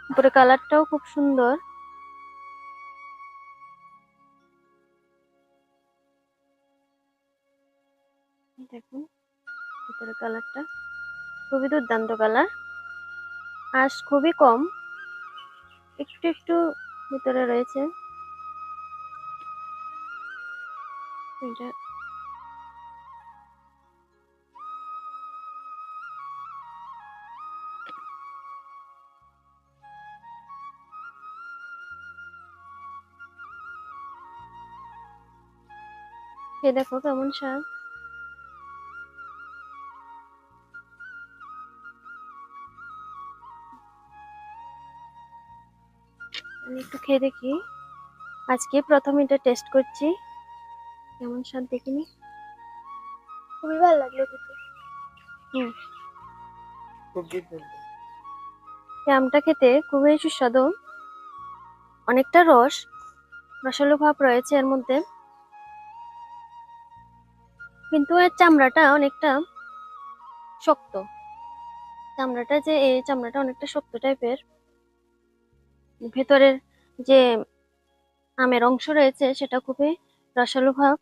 উপরে কালারটাও খুব সুন্দর। দেখুন ভিতরে কালারটা খুবই দুর্দান্ত কালার। আঁশ খুবই কম, একটু একটু ভিতরে রয়েছে। এটা দেখো কেমন স্বাদ। আমি একটু খেয়ে দেখি, আজকে প্রথম এটা টেস্ট করছি, কেমন স্বাদ দেখিনি। খুবই ভালো লাগলো খেতে। এই আমটা খেতে খুবই সুস্বাদু, অনেকটা রসালো ভাব রয়েছে এর মধ্যে, কিন্তু এর চামড়াটা অনেকটা শক্ত। এই চামড়াটা অনেকটা শক্ত টাইপের। ভেতরের যে আমের অংশ রয়েছে সেটা খুবই রসালো ভাব,